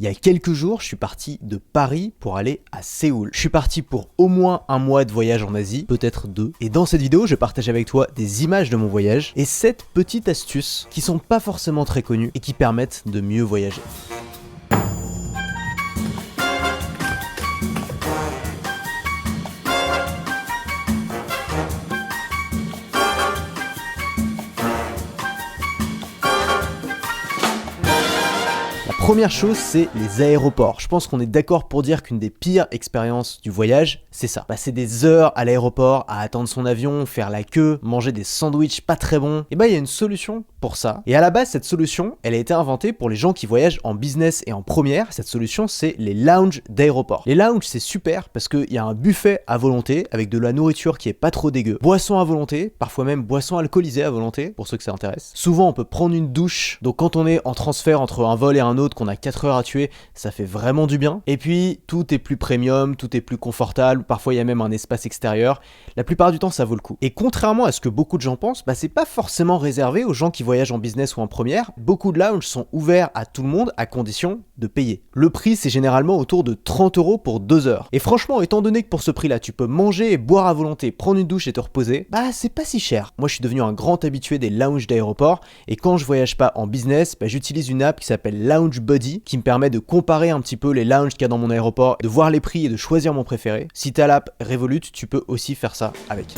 Il y a quelques jours, je suis parti de Paris pour aller à Séoul. Je suis parti pour au moins un mois de voyage en Asie, peut-être 2. Et dans cette vidéo, je partage avec toi des images de mon voyage et 7 petites astuces qui sont pas forcément très connues et qui permettent de mieux voyager. Première chose, c'est les aéroports. Je pense qu'on est d'accord pour dire qu'une des pires expériences du voyage, c'est ça. Passer des heures à l'aéroport à attendre son avion, faire la queue, manger des sandwichs pas très bons. Et bah, il y a une solution pour ça. Et à la base, cette solution, elle a été inventée pour les gens qui voyagent en business et en première. Cette solution, c'est les lounges d'aéroport. Les lounges, c'est super parce qu'il y a un buffet à volonté avec de la nourriture qui est pas trop dégueu. Boissons à volonté, parfois même boissons alcoolisées à volonté, pour ceux que ça intéresse. Souvent, on peut prendre une douche. Donc quand on est en transfert entre un vol et un autre, qu'on a 4 heures à tuer, ça fait vraiment du bien. Et puis, tout est plus premium, tout est plus confortable, parfois il y a même un espace extérieur. La plupart du temps, ça vaut le coup. Et contrairement à ce que beaucoup de gens pensent, bah, c'est pas forcément réservé aux gens qui voyagent en business ou en première. Beaucoup de lounges sont ouverts à tout le monde à condition de payer. Le prix, c'est généralement autour de 30 € pour 2 heures. Et franchement, étant donné que pour ce prix-là, tu peux manger et boire à volonté, prendre une douche et te reposer, bah c'est pas si cher. Moi, je suis devenu un grand habitué des lounges d'aéroport et quand je voyage pas en business, bah, j'utilise une app qui s'appelle Lounge Buddy qui me permet de comparer un petit peu les lounges qu'il y a dans mon aéroport, de voir les prix et de choisir mon préféré. Si t'as l'app Revolut, tu peux aussi faire ça avec.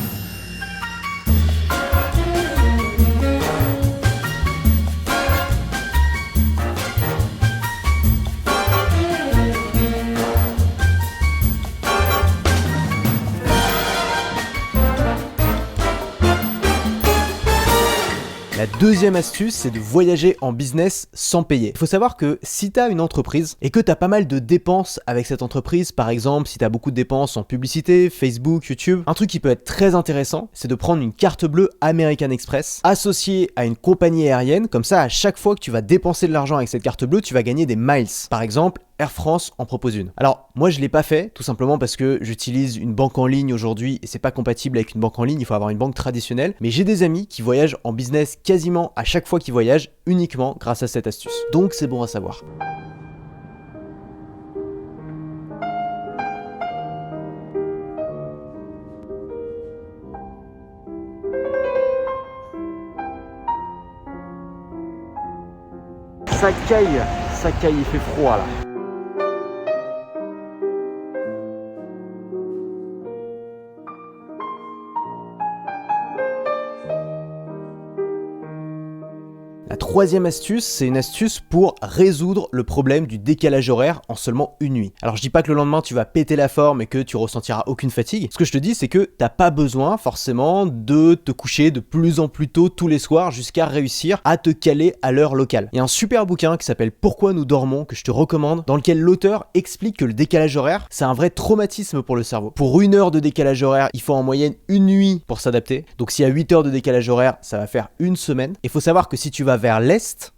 La deuxième astuce, c'est de voyager en business sans payer. Il faut savoir que si tu as une entreprise et que tu as pas mal de dépenses avec cette entreprise, par exemple si tu as beaucoup de dépenses en publicité, Facebook, YouTube, un truc qui peut être très intéressant, c'est de prendre une carte bleue American Express associée à une compagnie aérienne. Comme ça, à chaque fois que tu vas dépenser de l'argent avec cette carte bleue, tu vas gagner des miles. Par exemple, Air France en propose une. Alors, moi je l'ai pas fait, tout simplement parce que j'utilise une banque en ligne aujourd'hui et c'est pas compatible avec une banque en ligne, il faut avoir une banque traditionnelle. Mais j'ai des amis qui voyagent en business quasiment à chaque fois qu'ils voyagent, uniquement grâce à cette astuce. Donc c'est bon à savoir. Ça caille, il fait froid là. La troisième astuce, c'est une astuce pour résoudre le problème du décalage horaire en seulement une nuit. Alors je dis pas que le lendemain tu vas péter la forme et que tu ressentiras aucune fatigue. Ce que je te dis, c'est que t'as pas besoin forcément de te coucher de plus en plus tôt tous les soirs jusqu'à réussir à te caler à l'heure locale. Il y a un super bouquin qui s'appelle Pourquoi nous dormons que je te recommande, dans lequel l'auteur explique que le décalage horaire, c'est un vrai traumatisme pour le cerveau. Pour 1 heure de décalage horaire, il faut en moyenne une nuit pour s'adapter. Donc s'il y a 8 heures de décalage horaire, ça va faire une semaine. Il faut savoir que si tu vas vers l'est,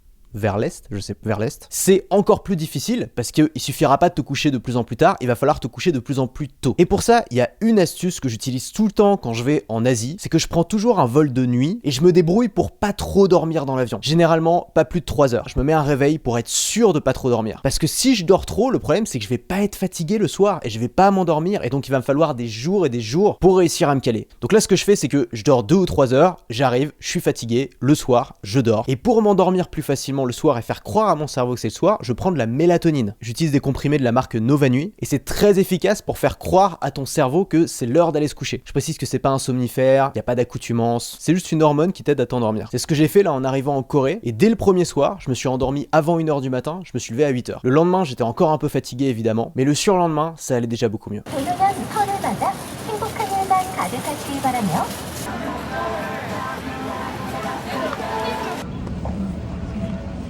c'est encore plus difficile parce qu'il suffira pas de te coucher de plus en plus tard, il va falloir te coucher de plus en plus tôt. Et pour ça, il y a une astuce que j'utilise tout le temps quand je vais en Asie, c'est que je prends toujours un vol de nuit et je me débrouille pour pas trop dormir dans l'avion. Généralement, pas plus de 3 heures. Je me mets un réveil pour être sûr de pas trop dormir. Parce que si je dors trop, le problème c'est que je vais pas être fatigué le soir et je vais pas m'endormir et donc il va me falloir des jours et des jours pour réussir à me caler. Donc là, ce que je fais, c'est que je dors 2 ou 3 heures, j'arrive, je suis fatigué, le soir, je dors. Et pour m'endormir plus facilement le soir et faire croire à mon cerveau que c'est le soir, je prends de la mélatonine. J'utilise des comprimés de la marque Nova Nuit et c'est très efficace pour faire croire à ton cerveau que c'est l'heure d'aller se coucher. Je précise que c'est pas un somnifère, il n'y a pas d'accoutumance, c'est juste une hormone qui t'aide à t'endormir. C'est ce que j'ai fait là en arrivant en Corée et dès le premier soir, je me suis endormi avant 1 heure du matin, je me suis levé à 8 heures. Le lendemain, j'étais encore un peu fatigué évidemment, mais le surlendemain, ça allait déjà beaucoup mieux.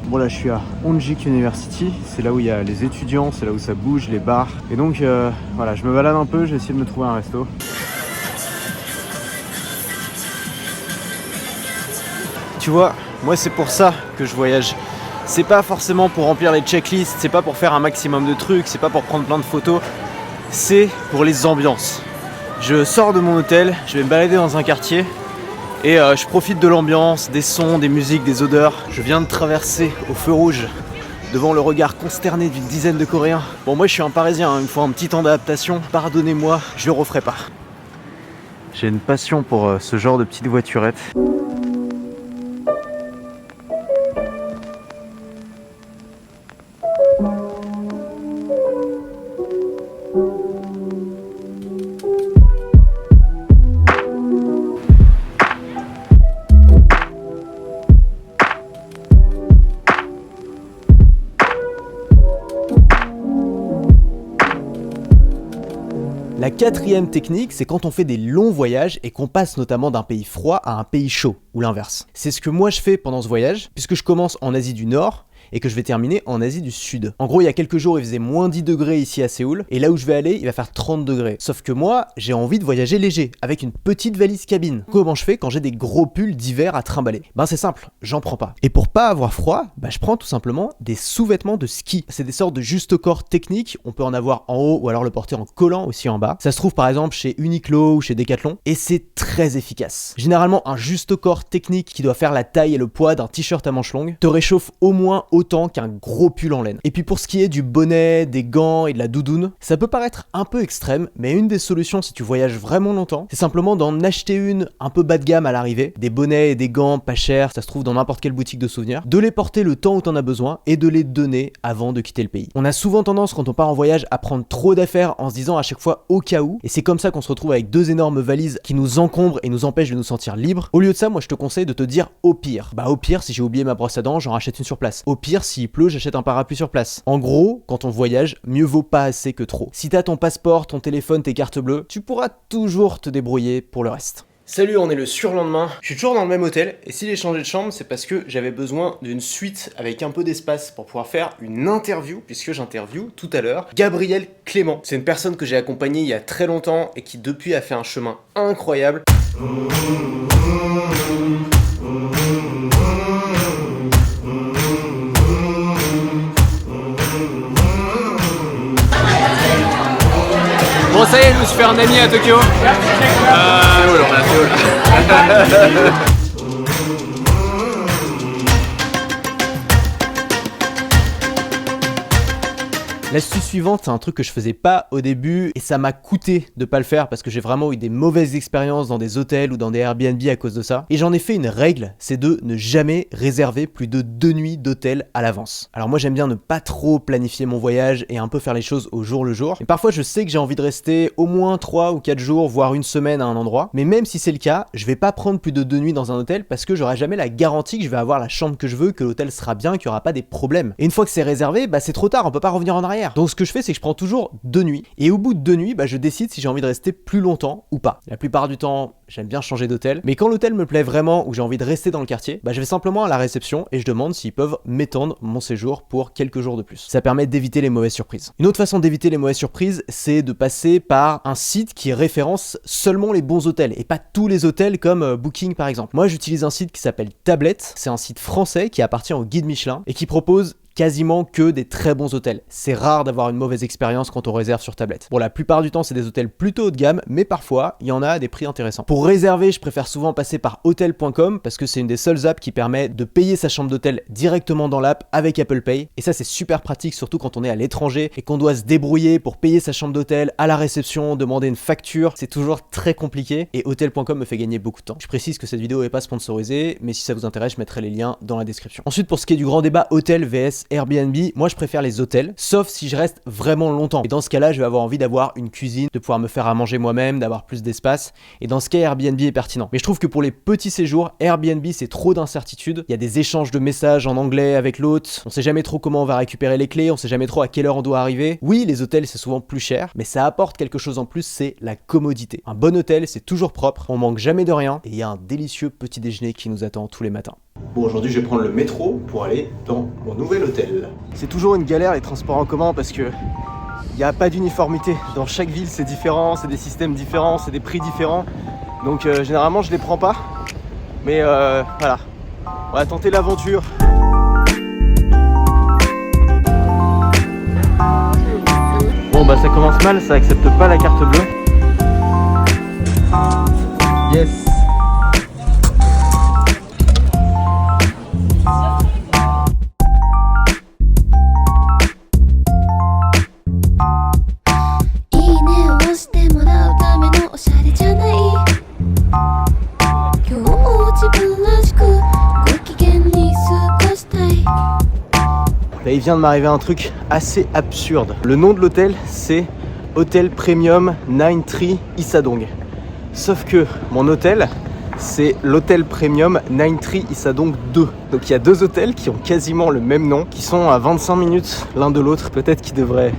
Bon là je suis à Onjik University, c'est là où il y a les étudiants, c'est là où ça bouge, les bars. Et donc voilà, je me balade un peu, j'ai essayé de me trouver un resto. Tu vois, moi c'est pour ça que je voyage. C'est pas forcément pour remplir les checklists, c'est pas pour faire un maximum de trucs, c'est pas pour prendre plein de photos. C'est pour les ambiances. Je sors de mon hôtel, je vais me balader dans un quartier. Et je profite de l'ambiance, des sons, des musiques, des odeurs. Je viens de traverser au feu rouge devant le regard consterné d'une dizaine de Coréens. Bon, moi je suis un Parisien, hein, il me faut un petit temps d'adaptation. Pardonnez-moi, je le referai pas. J'ai une passion pour ce genre de petites voiturettes. La quatrième technique, c'est quand on fait des longs voyages et qu'on passe notamment d'un pays froid à un pays chaud, ou l'inverse. C'est ce que moi je fais pendant ce voyage, puisque je commence en Asie du Nord, et que je vais terminer en Asie du Sud. En gros, il y a quelques jours, il faisait moins 10 degrés ici à Séoul, et là où je vais aller, il va faire 30 degrés. Sauf que moi, j'ai envie de voyager léger, avec une petite valise cabine. Comment je fais quand j'ai des gros pulls d'hiver à trimballer? Ben c'est simple, j'en prends pas. Et pour pas avoir froid, je prends tout simplement des sous-vêtements de ski. C'est des sortes de juste-corps techniques, on peut en avoir en haut ou alors le porter en collant aussi en bas. Ça se trouve par exemple chez Uniqlo ou chez Decathlon, et c'est très efficace. Généralement, un juste-corps technique qui doit faire la taille et le poids d'un t-shirt à manches longues te réchauffe au moins autant qu'un gros pull en laine. Et puis pour ce qui est du bonnet, des gants et de la doudoune, ça peut paraître un peu extrême, mais une des solutions si tu voyages vraiment longtemps, c'est simplement d'en acheter une un peu bas de gamme à l'arrivée, des bonnets et des gants pas chers, ça se trouve dans n'importe quelle boutique de souvenirs, de les porter le temps où t'en as besoin et de les donner avant de quitter le pays. On a souvent tendance quand on part en voyage à prendre trop d'affaires en se disant à chaque fois au cas où, et c'est comme ça qu'on se retrouve avec deux énormes valises qui nous encombrent et nous empêchent de nous sentir libres. Au lieu de ça, moi je te conseille de te dire au pire. Au pire, si j'ai oublié ma brosse à dents, j'en rachète une sur place. Au pire, s'il pleut, j'achète un parapluie sur place. En gros, quand on voyage, mieux vaut pas assez que trop. Si t'as ton passeport, ton téléphone, tes cartes bleues, tu pourras toujours te débrouiller pour le reste. Salut, on est le surlendemain. Je suis toujours dans le même hôtel, et si j'ai changé de chambre, c'est parce que j'avais besoin d'une suite avec un peu d'espace pour pouvoir faire une interview, puisque j'interview tout à l'heure Gabriel Clément. C'est une personne que j'ai accompagnée il y a très longtemps et qui depuis a fait un chemin incroyable. Bon ça y est, je me suis fait un ami à Tokyo. On a Séoul. L'astuce suivante, c'est un truc que je faisais pas au début et ça m'a coûté de pas le faire parce que j'ai vraiment eu des mauvaises expériences dans des hôtels ou dans des Airbnb à cause de ça. Et j'en ai fait une règle, c'est de ne jamais réserver plus de 2 nuits d'hôtel à l'avance. Alors moi j'aime bien ne pas trop planifier mon voyage et un peu faire les choses au jour le jour. Et parfois je sais que j'ai envie de rester au moins 3 ou 4 jours, voire une semaine à un endroit. Mais même si c'est le cas, je vais pas prendre plus de 2 nuits dans un hôtel parce que j'aurai jamais la garantie que je vais avoir la chambre que je veux, que l'hôtel sera bien, qu'il y aura pas des problèmes. Et une fois que c'est réservé, c'est trop tard, on peut pas revenir en arrière. Donc ce que je fais, c'est que je prends toujours 2 nuits. Et au bout de 2 nuits, je décide si j'ai envie de rester plus longtemps ou pas. La plupart du temps, j'aime bien changer d'hôtel. Mais quand l'hôtel me plaît vraiment ou j'ai envie de rester dans le quartier, je vais simplement à la réception et je demande s'ils peuvent m'étendre mon séjour pour quelques jours de plus. Ça permet d'éviter les mauvaises surprises. Une autre façon d'éviter les mauvaises surprises, c'est de passer par un site qui référence seulement les bons hôtels et pas tous les hôtels comme Booking par exemple. Moi, j'utilise un site qui s'appelle Tablet. C'est un site français qui appartient au guide Michelin et qui propose quasiment que des très bons hôtels. C'est rare d'avoir une mauvaise expérience quand on réserve sur tablette. Bon, la plupart du temps, c'est des hôtels plutôt haut de gamme, mais parfois, il y en a à des prix intéressants. Pour réserver, je préfère souvent passer par hotel.com parce que c'est une des seules apps qui permet de payer sa chambre d'hôtel directement dans l'app avec Apple Pay. Et ça, c'est super pratique, surtout quand on est à l'étranger et qu'on doit se débrouiller pour payer sa chambre d'hôtel à la réception, demander une facture. C'est toujours très compliqué et hotel.com me fait gagner beaucoup de temps. Je précise que cette vidéo n'est pas sponsorisée, mais si ça vous intéresse, je mettrai les liens dans la description. Ensuite, pour ce qui est du grand débat hôtel vs Airbnb, moi je préfère les hôtels, sauf si je reste vraiment longtemps. Et dans ce cas-là, je vais avoir envie d'avoir une cuisine, de pouvoir me faire à manger moi-même, d'avoir plus d'espace. Et dans ce cas, Airbnb est pertinent. Mais je trouve que pour les petits séjours, Airbnb c'est trop d'incertitudes. Il y a des échanges de messages en anglais avec l'hôte. On sait jamais trop comment on va récupérer les clés, on sait jamais trop à quelle heure on doit arriver. Oui, les hôtels c'est souvent plus cher, mais ça apporte quelque chose en plus, c'est la commodité. Un bon hôtel, c'est toujours propre, on manque jamais de rien et il y a un délicieux petit déjeuner qui nous attend tous les matins. Bon, aujourd'hui je vais prendre le métro pour aller dans mon nouvel hôtel. C'est toujours une galère les transports en commun parce que il n'y a pas d'uniformité. Dans chaque ville c'est différent, c'est des systèmes différents, c'est des prix différents. Donc généralement je les prends pas. Mais voilà, on va tenter l'aventure. Bon ça commence mal, ça accepte pas la carte bleue. Yes. vient de m'arriver un truc assez absurde. Le nom de l'hôtel, c'est Hôtel Premium 93 Isadong. Sauf que mon hôtel, c'est l'hôtel Premium 93 Isadong 2. Donc il y a 2 hôtels qui ont quasiment le même nom, qui sont à 25 minutes l'un de l'autre. Peut-être qu'ils devraient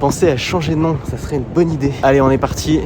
penser à changer de nom, ça serait une bonne idée. Allez, on est parti.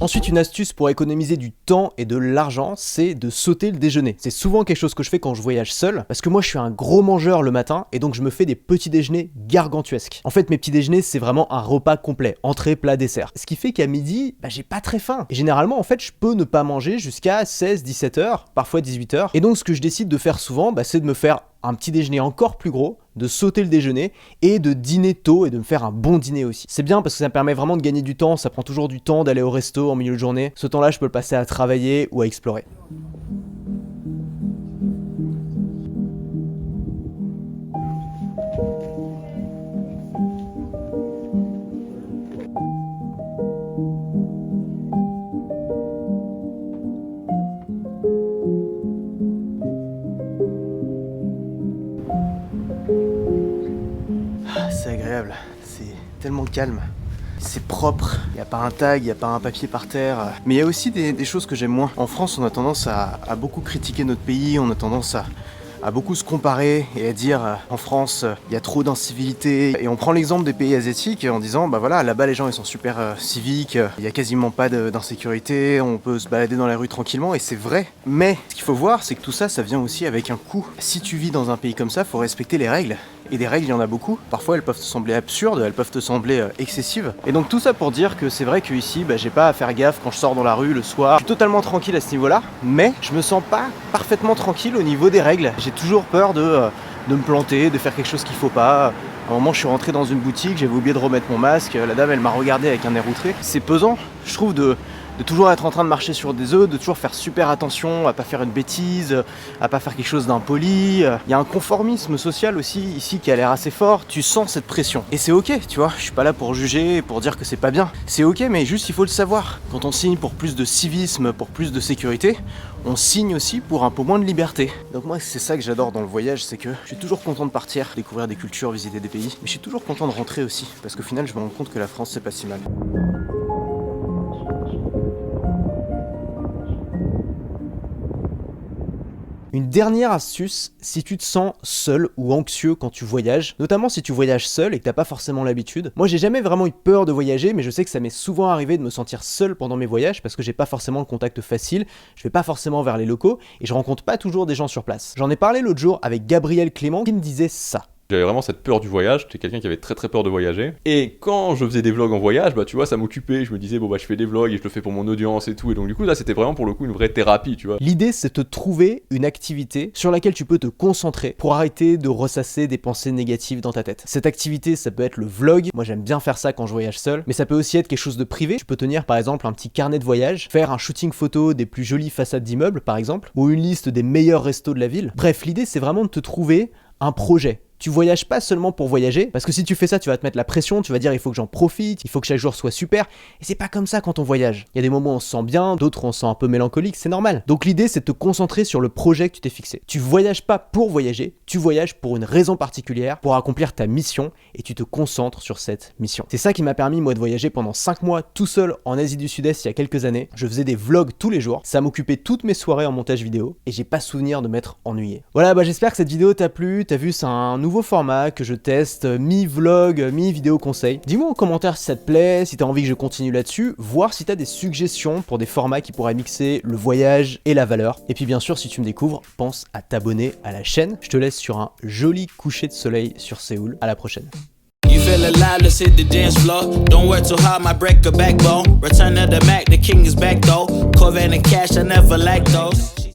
Ensuite, une astuce pour économiser du temps et de l'argent, c'est de sauter le déjeuner. C'est souvent quelque chose que je fais quand je voyage seul, parce que moi je suis un gros mangeur le matin, et donc je me fais des petits déjeuners gargantuesques. En fait, mes petits déjeuners, c'est vraiment un repas complet, entrée, plat, dessert. Ce qui fait qu'à midi, j'ai pas très faim. Et généralement, en fait, je peux ne pas manger jusqu'à 16-17 heures, parfois 18 heures. Et donc, ce que je décide de faire souvent, c'est de me faire un petit déjeuner encore plus gros, de sauter le déjeuner et de dîner tôt et de me faire un bon dîner aussi. C'est bien parce que ça me permet vraiment de gagner du temps, ça prend toujours du temps d'aller au resto en milieu de journée. Ce temps-là, je peux le passer à travailler ou à explorer. C'est agréable, c'est tellement calme, c'est propre, il n'y a pas un tag, il n'y a pas un papier par terre. Mais il y a aussi des choses que j'aime moins. En France, on a tendance à beaucoup critiquer notre pays, on a tendance à beaucoup se comparer et à dire en France il y a trop d'incivilité, et on prend l'exemple des pays asiatiques en disant voilà, là-bas les gens ils sont super civiques, il y a quasiment pas d'insécurité, on peut se balader dans la rue tranquillement, et c'est vrai. Mais ce qu'il faut voir, c'est que tout ça vient aussi avec un coût. Si tu vis dans un pays comme ça, faut respecter les règles. Et des règles, il y en a beaucoup. Parfois, elles peuvent te sembler absurdes, elles peuvent te sembler excessives. Et donc tout ça pour dire que c'est vrai qu'ici, j'ai pas à faire gaffe quand je sors dans la rue le soir. Je suis totalement tranquille à ce niveau-là, mais je me sens pas parfaitement tranquille au niveau des règles. J'ai toujours peur de me planter, de faire quelque chose qu'il faut pas. À un moment, je suis rentré dans une boutique, j'avais oublié de remettre mon masque. La dame, elle m'a regardé avec un air outré. C'est pesant, je trouve, de toujours être en train de marcher sur des œufs, de toujours faire super attention à pas faire une bêtise, à pas faire quelque chose d'impoli. Il y a un conformisme social aussi ici qui a l'air assez fort. Tu sens cette pression. Et c'est ok, tu vois, je suis pas là pour juger, pour dire que c'est pas bien. C'est ok, mais juste il faut le savoir. Quand on signe pour plus de civisme, pour plus de sécurité, on signe aussi pour un peu moins de liberté. Donc moi, c'est ça que j'adore dans le voyage, c'est que je suis toujours content de partir, découvrir des cultures, visiter des pays, mais je suis toujours content de rentrer aussi, parce qu'au final, je me rends compte que la France, c'est pas si mal. Une dernière astuce, si tu te sens seul ou anxieux quand tu voyages, notamment si tu voyages seul et que t'as pas forcément l'habitude. Moi, j'ai jamais vraiment eu peur de voyager, mais je sais que ça m'est souvent arrivé de me sentir seul pendant mes voyages parce que j'ai pas forcément le contact facile, je vais pas forcément vers les locaux et je rencontre pas toujours des gens sur place. J'en ai parlé l'autre jour avec Gabriel Clément qui me disait ça. J'avais vraiment cette peur du voyage, j'étais quelqu'un qui avait très peur de voyager. Et quand je faisais des vlogs en voyage, tu vois, ça m'occupait, je me disais, je fais des vlogs et je le fais pour mon audience et tout. Et donc du coup, là, c'était vraiment pour le coup une vraie thérapie, tu vois. L'idée, c'est de trouver une activité sur laquelle tu peux te concentrer pour arrêter de ressasser des pensées négatives dans ta tête. Cette activité, ça peut être le vlog. Moi, j'aime bien faire ça quand je voyage seul. Mais ça peut aussi être quelque chose de privé. Tu peux tenir, par exemple, un petit carnet de voyage, faire un shooting photo des plus jolies façades d'immeubles, par exemple, ou une liste des meilleurs restos de la ville. Bref, l'idée, c'est vraiment de te trouver un projet. Tu voyages pas seulement pour voyager, parce que si tu fais ça, tu vas te mettre la pression, tu vas dire il faut que j'en profite, il faut que chaque jour soit super, et c'est pas comme ça quand on voyage. Il y a des moments où on se sent bien, d'autres on se sent un peu mélancolique, c'est normal. Donc l'idée c'est de te concentrer sur le projet que tu t'es fixé. Tu voyages pas pour voyager, tu voyages pour une raison particulière, pour accomplir ta mission, et tu te concentres sur cette mission. C'est ça qui m'a permis moi de voyager pendant 5 mois tout seul en Asie du Sud-Est il y a quelques années. Je faisais des vlogs tous les jours, ça m'occupait toutes mes soirées en montage vidéo, et j'ai pas souvenir de m'être ennuyé. Voilà, j'espère que cette vidéo t'a plu, t'as vu c'est un nouveau format que je teste, mi-vlog, mi-vidéo conseil. Dis-moi en commentaire si ça te plaît, si t'as envie que je continue là-dessus, voir si t'as des suggestions pour des formats qui pourraient mixer le voyage et la valeur. Et puis bien sûr, si tu me découvres, pense à t'abonner à la chaîne. Je te laisse sur un joli coucher de soleil sur Séoul. À la prochaine. You feel alive, let's hit the dance floor. Don't work too hard, might break a backbone. Return of the Mac, the king is back though. Corvette and cash, I never lack those.